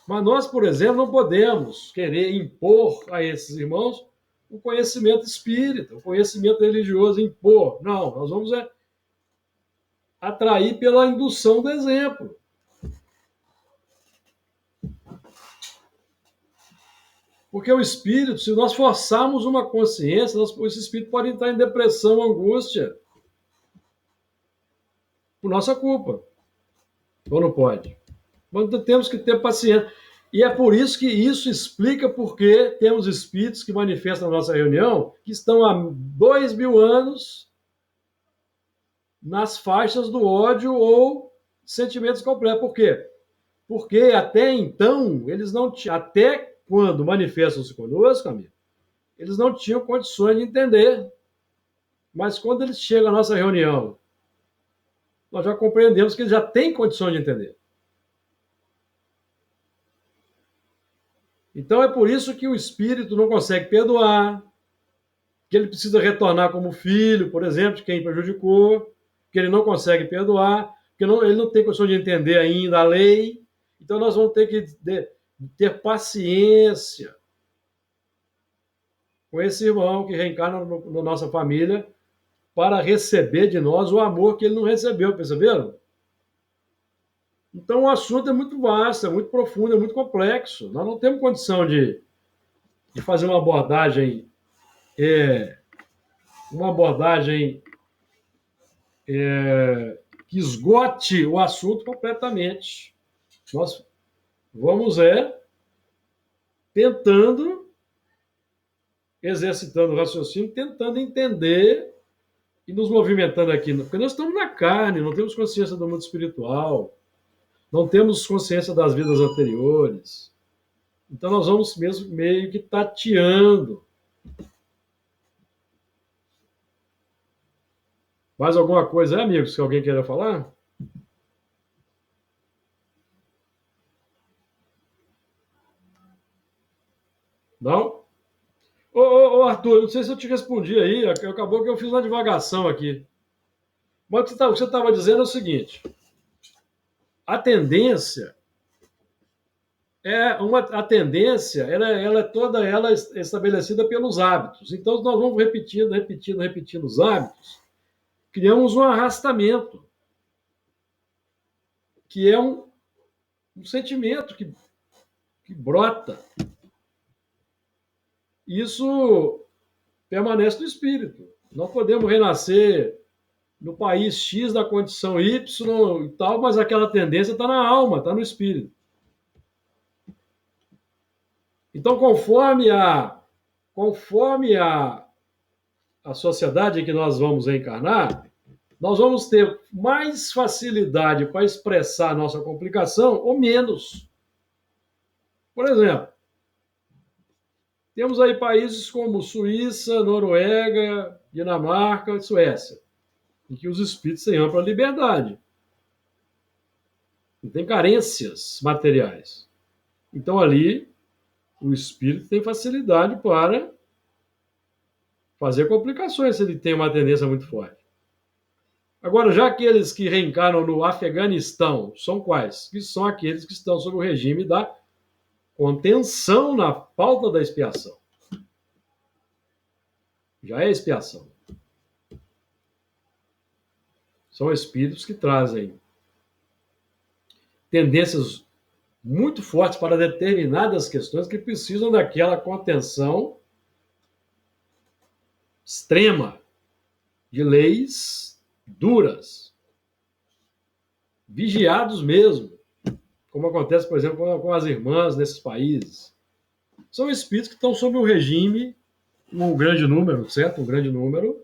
Mas nós, por exemplo, não podemos querer impor a esses irmãos o conhecimento espírita, o conhecimento religioso, impor. Não, nós vamos atrair pela indução do exemplo. Porque o espírito, se nós forçarmos uma consciência, esse espírito pode entrar em depressão, angústia, por nossa culpa. Ou não pode? Mas temos que ter paciência. E é por isso que isso explica porque temos espíritos que manifestam na nossa reunião que estão há 2.000 anos nas faixas do ódio ou sentimentos completos. Por quê? Porque até então, eles não tinham, até quando manifestam-se conosco, amigo, eles não tinham condições de entender. Mas quando eles chegam à nossa reunião, nós já compreendemos que eles já têm condições de entender. Então é por isso que o espírito não consegue perdoar, que ele precisa retornar como filho, por exemplo, de quem prejudicou, que ele não consegue perdoar, porque ele não tem condições de entender ainda a lei. Então nós vamos ter que ter paciência com esse irmão que reencarna na nossa família para receber de nós o amor que ele não recebeu, perceberam? Então o assunto é muito vasto, é muito profundo, é muito complexo. Nós não temos condição de fazer uma abordagem que esgote o assunto completamente. Nós vamos tentando, exercitando o raciocínio, tentando entender e nos movimentando aqui. Porque nós estamos na carne, não temos consciência do mundo espiritual, não temos consciência das vidas anteriores. Então nós vamos mesmo meio que tateando. Mais alguma coisa, amigos, que alguém queira falar? Não? Ô, Arthur, não sei se eu te respondi aí, acabou que eu fiz uma divagação aqui. Mas o que você estava dizendo é o seguinte: a tendência ela é toda ela estabelecida pelos hábitos. Então nós vamos repetindo os hábitos, criamos um arrastamento, que é um sentimento que brota. Isso permanece no espírito. Não podemos renascer no país X da condição Y e tal, mas aquela tendência está na alma, está no espírito. Então, conforme a sociedade em que nós vamos reencarnar, nós vamos ter mais facilidade para expressar a nossa complicação ou menos. Por exemplo, temos aí países como Suíça, Noruega, Dinamarca e Suécia, em que os espíritos têm ampla liberdade. Não tem carências materiais. Então, ali, o espírito tem facilidade para fazer complicações se ele tem uma tendência muito forte. Agora, já aqueles que reencarnam no Afeganistão, são quais? Que são aqueles que estão sob o regime da contenção na falta da expiação. Já é expiação. São espíritos que trazem tendências muito fortes para determinadas questões que precisam daquela contenção extrema de leis duras, vigiados mesmo, como acontece, por exemplo, com as irmãs nesses países. São espíritos que estão sob um regime, um grande número, certo? Um grande número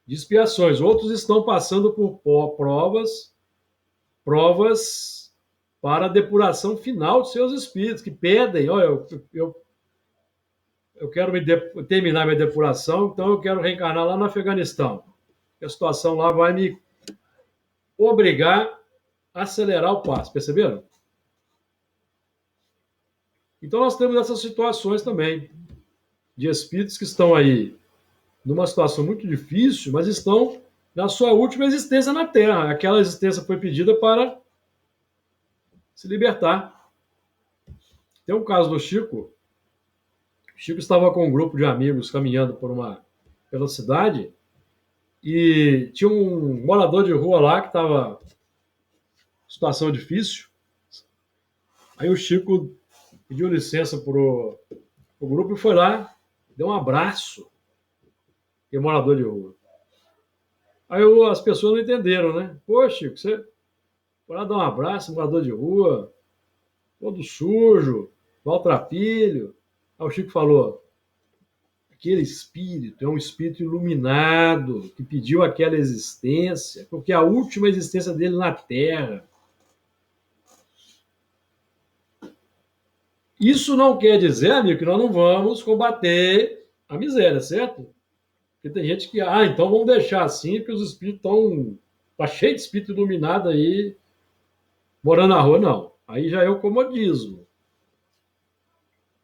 de expiações. Outros estão passando por provas para a depuração final de seus espíritos, que pedem, olha, eu quero terminar minha depuração, então eu quero reencarnar lá no Afeganistão. A situação lá vai me obrigar a acelerar o passo, perceberam? Então nós temos essas situações também, de espíritos que estão aí numa situação muito difícil, mas estão na sua última existência na Terra. Aquela existência foi pedida para se libertar. Tem um caso do Chico. O Chico estava com um grupo de amigos caminhando pela cidade e tinha um morador de rua lá que estava em situação difícil. Aí o Chico pediu licença para o grupo e foi lá, deu um abraço, que é morador de rua. Aí as pessoas não entenderam, né? Pô, Chico, você foi lá dar um abraço, morador de rua, todo sujo, maltrapilho. Aí o Chico falou, aquele espírito é um espírito iluminado, que pediu aquela existência, porque é a última existência dele na Terra. Isso não quer dizer, amigo, que nós não vamos combater a miséria, certo? Porque tem gente que, então vamos deixar assim, porque os espíritos estão... Está cheio de espírito iluminado aí, morando na rua. Não. Aí já é o comodismo.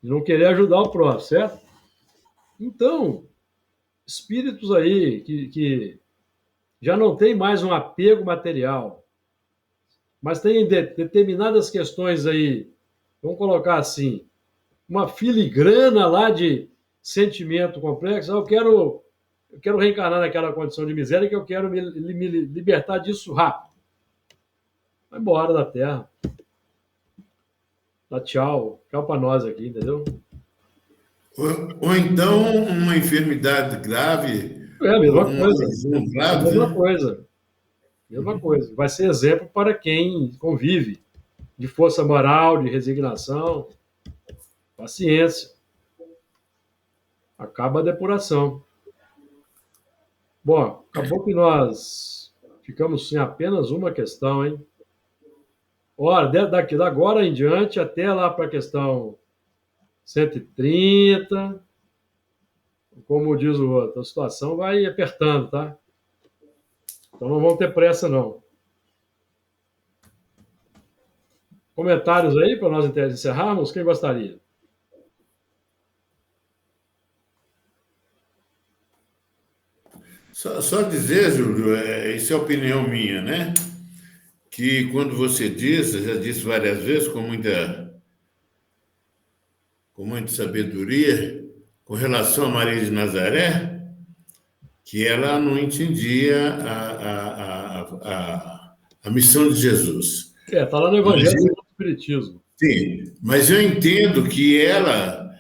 De não querer ajudar o próximo, certo? Então, espíritos aí que já não tem mais um apego material, mas tem determinadas questões aí, vamos colocar assim, uma filigrana lá de sentimento complexo. Eu quero reencarnar naquela condição de miséria que eu quero me libertar disso rápido. Vai embora da Terra. Dá tchau. Tchau para nós aqui, entendeu? Ou então uma enfermidade grave. É a mesma coisa. Grave, Mesma coisa. Vai ser exemplo para quem convive de força moral, de resignação, paciência. Acaba a depuração. Bom, acabou que nós ficamos sem apenas uma questão, hein? Ora, daqui agora em diante, até lá para a questão 130, como diz o outro, a situação vai apertando, tá? Então não vamos ter pressa, não. Comentários aí para nós encerrarmos? Quem gostaria? Só dizer, Júlio, isso é opinião minha, né? Que quando você diz, eu já disse várias vezes, com muita sabedoria, com relação a Maria de Nazaré, que ela não entendia a missão de Jesus. Está lá no Evangelho do Espiritismo. Sim, mas eu entendo que ela,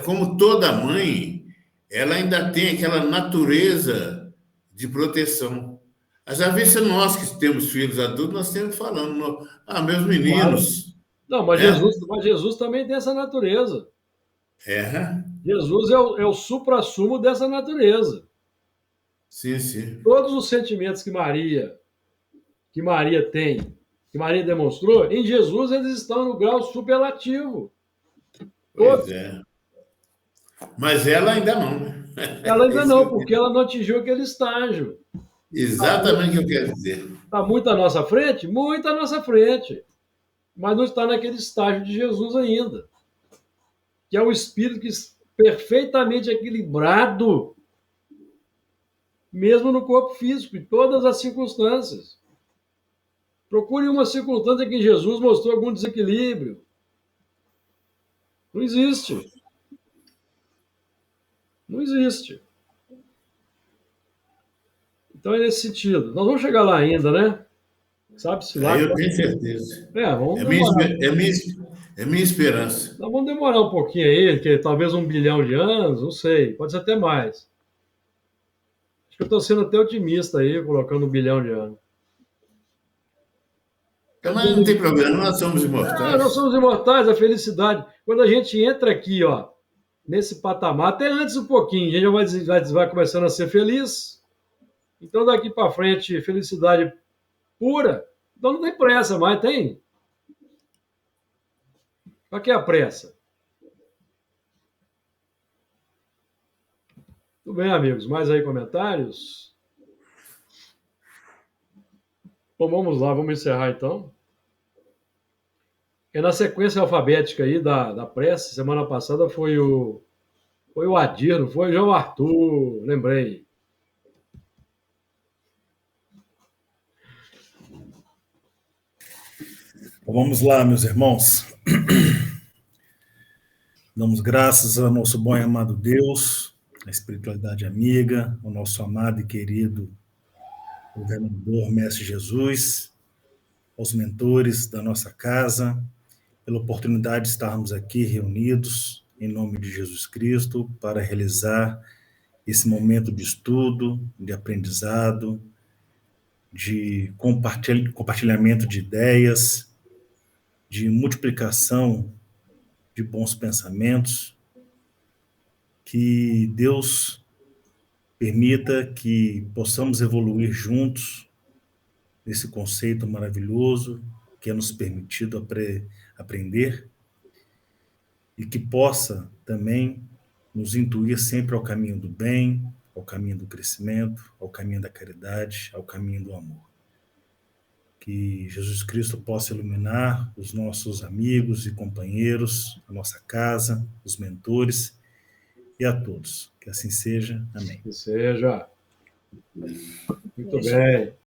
como toda mãe, ela ainda tem aquela natureza de proteção. Já visto nós que temos filhos adultos, nós temos falando, meus meninos. Não, mas Jesus também tem essa natureza. É, Jesus é o suprassumo dessa natureza. sim, sim. Todos os sentimentos que Maria tem, que Maria demonstrou, em Jesus eles estão no grau superlativo. Pois é. Mas ela ainda não, né? Ela ainda não, porque ela não atingiu aquele estágio. Exatamente o que eu quero dizer. Está muito à nossa frente? Muito à nossa frente. Mas não está naquele estágio de Jesus ainda. Que é o espírito que perfeitamente equilibrado, mesmo no corpo físico, em todas as circunstâncias. Procure uma circunstância em que Jesus mostrou algum desequilíbrio. Não existe. Não existe. Então é nesse sentido. Nós vamos chegar lá ainda, né? Sabe-se lá. Eu tenho certeza. Vamos É minha esperança. Nós vamos demorar um pouquinho aí, que talvez 1 bilhão de anos, não sei, pode ser até mais. Acho que eu estou sendo até otimista aí, colocando 1 bilhão de anos. Mas não tem problema, nós somos imortais. Nós somos imortais, a felicidade. Quando a gente entra aqui, ó, nesse patamar, até antes um pouquinho, a gente vai começando a ser feliz. Então, daqui para frente, felicidade pura. Então, não tem pressa mais, tem? Para que a pressa? Tudo bem, amigos. Mais aí comentários? Bom, vamos lá, vamos encerrar então. Na sequência alfabética aí da prece, semana passada foi o Adir, não foi? João Arthur, lembrei. Vamos lá, meus irmãos. Damos graças ao nosso bom e amado Deus, à espiritualidade amiga, ao nosso amado e querido governador, Mestre Jesus, aos mentores da nossa casa, pela oportunidade de estarmos aqui reunidos, em nome de Jesus Cristo, para realizar esse momento de estudo, de aprendizado, de compartilhamento de ideias, de multiplicação de bons pensamentos, que Deus permita que possamos evoluir juntos nesse conceito maravilhoso que é nos permitido aprender e que possa também nos intuir sempre ao caminho do bem, ao caminho do crescimento, ao caminho da caridade, ao caminho do amor. Que Jesus Cristo possa iluminar os nossos amigos e companheiros, a nossa casa, os mentores e a todos. Que assim seja. Amém. Que seja. Muito bem.